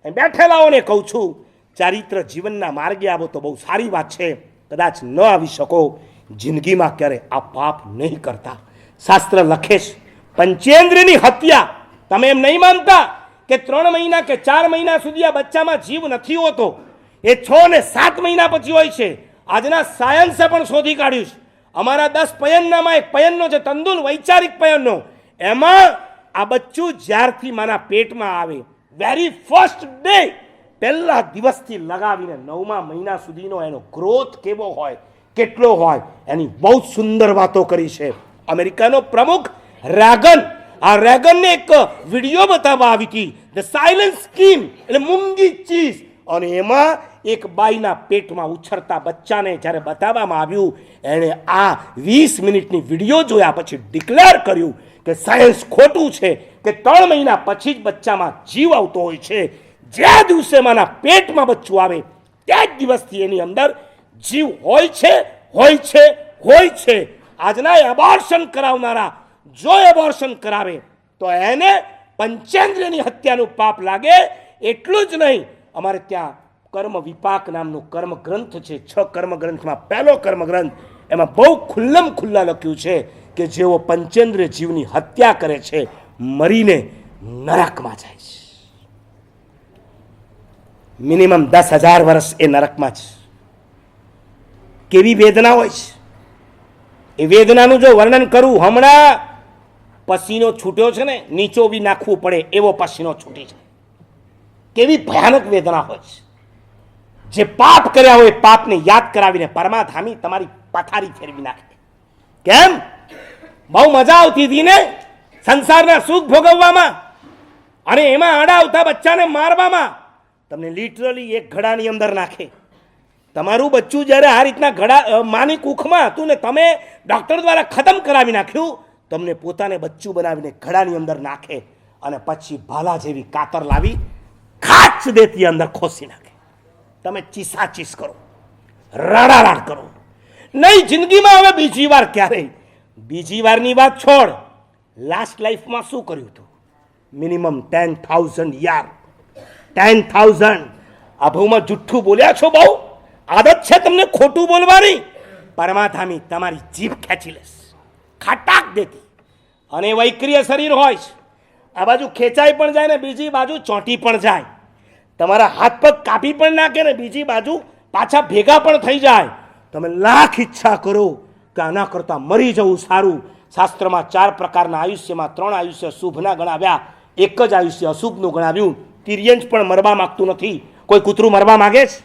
બેઠેલાઓને કહું છું, ચારિત્ર જીવનના માર્ગે આવો તો બહુ સારી વાત છે. કદાચ ન આવી શકો, જિંદગીમાં ક્યારે આ પાપ નહીં કરતા. શાસ્ત્ર લખે છે પંચેન્દ્રિયની હત્યા. તમે એમ નહીં માનતા કે 3 મહિના કે 4 મહિના સુધી આ બચ્ચામાં જીવ નથી હોતો, એ 6 ને 7 મહિના પછી હોય છે. આજના સાયન્સે પણ શોધી કાઢ્યું છે. અમારા 10 પયનનામાં એક પયનનો છે તંદુલ વૈચારિક પયનનો, એમાં આ બચ્ચું જ્યારથી માના પેટમાં આવે વેરી ફર્સ્ટ ડે પહેલા દિવસથી લગાવીને 9મા મહિના સુધીનો એનો ગ્રોથ કેવો હોય, કેટલો હોય, એની બહુ સુંદર વાતો કરી છે. અમેરિકાનો પ્રમુખ રેગન, આ રેગનને એક વિડીયો બતાવવા આવી હતી, ધ સાયલન્ટ સ્કીમ, એટલે મૂંગી ચીઝ, અને એમાં એક બાઈના પેટમાં ઉછરતા બચ્ચાને જ્યારે બતાવવામાં આવ્યું, એણે આ 20 મિનિટની વિડીયો જોયા પછી ડિક્લેર કર્યું કે સાયન્સ ખોટું છે, કે 3 મહિના પછી જ બચ્ચામાં જીવ આવતો હોય છે. જે દિવસે માના પેટમાં બચ્ચું આવે તે જ દિવસથી એની અંદર જીવ હોય છે, હોય છે, હોય છે. આજના એબોર્શન કરાવનારા જો એબોર્શન કરાવે તો એને પંચેન્દ્રિયની હત્યાનું પાપ લાગે. એટલું જ નહીં, અમારે ત્યાં કર્મ વિપાક નામનું કર્મ ગ્રંથ છે. 6 કર્મ ગ્રંથમાં પહેલો કર્મ ગ્રંથ, એમાં બહુ ખુલ્લમ ખુલ્લા લખ્યું છે કે જેઓ પંચેન્દ્રિય જીવની હત્યા કરે છે મરીને નરકમાં જાય છે. મિનિમમ 10,000 વર્ષ એ નરકમાં છે. કેવી વેદના હોય છે, એ વેદનાનું જો વર્ણન કરું, હમણાં પસીનો છૂટ્યો છે ને, નીચો બી નાખવું પડે એવો પસીનો છૂટી છે. કેવી ભયાનક વેદના હોય છે. જે પાપ કર્યા હોય પાપને યાદ કરાવીને પરમાધામી તમારી પથારી ફેરવી નાખે. કેમ? બહુ મજા આવતી હતી ને સંસારના સુખ ભોગવવામાં, અને એમાં આડા આવતા બચ્ચાને મારવામાં. તમને લિટરલી એક ઘડાની અંદર નાખે. તમારું બચ્ચું જ્યારે આ રીતના ઘડા માની કુખમાં હતું ને તમે ડૉક્ટર દ્વારા ખતમ કરાવી નાખ્યું, તમને પોતાને બચ્ચું બનાવીને ઘડાની અંદર નાખે, અને પછી ભાલા જેવી કાતર લાવી ખાચ દેતી અંદર ખોસી નાખે. તમે ચીસાચીસ કરો, રાડારાડ કરો. નહીં જિંદગીમાં હવે બીજી વાર ક્યારેય. બીજી વારની વાત છોડ, લાસ્ટ લાઈફમાં શું કર્યું હતું? મિનિમમ 10,000 યાર, 10,000. આ ભાવમાં જુઠ્ઠું બોલ્યા છો બહુ. આદત છે તમને ખોટું બોલવાની. પરમાધામી તમારી જીભ ખેંચી લેશે, ખાટાક દેતી. અને વૈક્રિય શરીર હોય છે, આ બાજુ ખેંચાઈ પણ જાય ને બીજી બાજુ ચોંટી પણ જાય. તમારા હાથ પગ કાપી પણ નાખે ને બીજી બાજુ પાછા ભેગા પણ થઈ જાય. તમે લાખ ઈચ્છા કરો કે આના કરતાં મરી જવું સારું. શાસ્ત્રમાં 4 પ્રકારના આયુષ્યમાં 3 આયુષ્ય શુભના ગણાવ્યા, એક જ આયુષ્ય અશુભનું ગણાવ્યું. તિર્યંજ પણ મરવા માગતું નથી. કોઈ કૂતરું મરવા માગે છે?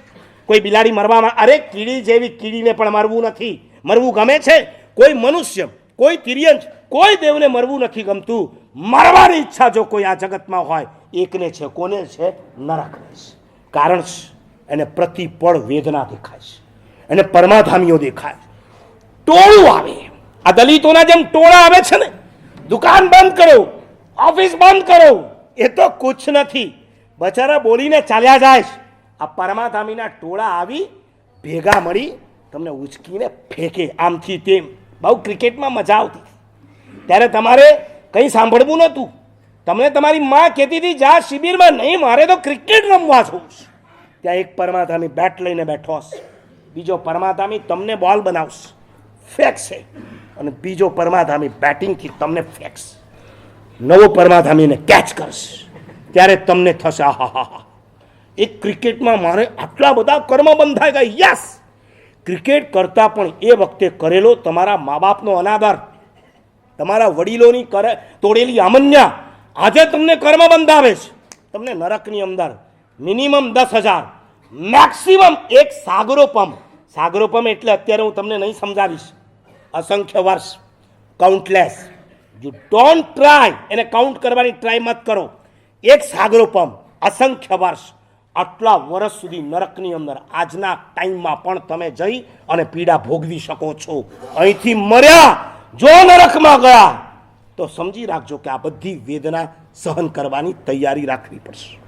કોઈ બિલાડી મરવા અરે કીડી જેવી કીડીને પણ મરવું નથી. મરવું ગમે છે? કોઈ મનુષ્ય, કોઈ તિર્યંજ, કોઈ દેવને મરવું નથી ગમતું. મરવાની ઈચ્છા જો કોઈ આ જગતમાં હોય, એકને છે. કોને છે? નરકને છે. કારણ છે એને પ્રતિપળ વેદના દેખાય છે, એને પરમાધામીઓ દેખાય. ટોળું આવે, આ દલિતોના જેમ ટોળા આવે છે ને, દુકાન બંધ કરો, ઓફિસ બંધ કરો, એ તો કુછ નથી. બચારા બોલીને ચાલ્યા જાય છે. આ પરમાધામીના ટોળા આવી ભેગા મળી તમને ઉચકીને ફેંકે આમથી તેમ. બહુ ક્રિકેટમાં મજા આવતી ત્યારે તમારે કંઈ સાંભળવું નહોતું. તમને તમારી માં કહેતી હતી જા શિબિરમાં. નહીં, મારે તો ક્રિકેટ રમવા જવું છે. ત્યાં એક પરમાધામી બેટ લઈને બેઠો હશે, બીજો પરમાધામી તમને બોલ બનાવશે, ફેંકશે, અને બીજો પરમાધામી બેટિંગથી તમને ફેંકશે. નવો પરમાધામીને કેચ કરશે. ત્યારે તમને થશે આહાહા, એક ક્રિકેટમાં મારે આટલા બધા કર્મ બંધાઈ ગયા. યસ, ક્રિકેટ કરતાં પણ એ વખતે કરેલો તમારા મા બાપનો અનાદર, તમારા વડીલોની તોડેલી આમન્યા આજે તમને કર્મ બંધાવે છે. તમને નરકની અંદર મિનિમમ 10,000, મેક્સિમમ એક સાગરોપમ. સાગરોપમ એટલે અત્યારે હું તમને નહીં સમજાવીશ. અસંખ્ય વર્ષ, કાઉન્ટલેસ. યુ ડોન્ટ ટ્રાય, એને કાઉન્ટ કરવાની ટ્રાય મત કરો. એક સાગરોપમ, અસંખ્ય વર્ષ, આટલા વર્ષ સુધી નરકની અંદર આજના ટાઈમમાં પણ તમે જઈ અને પીડા ભોગવી શકો છો. અહીંથી મર્યા જો નરકમાં ગયા તો સમજી રાખજો કે આ બધી વેદના સહન કરવાની તૈયારી રાખવી પડશે.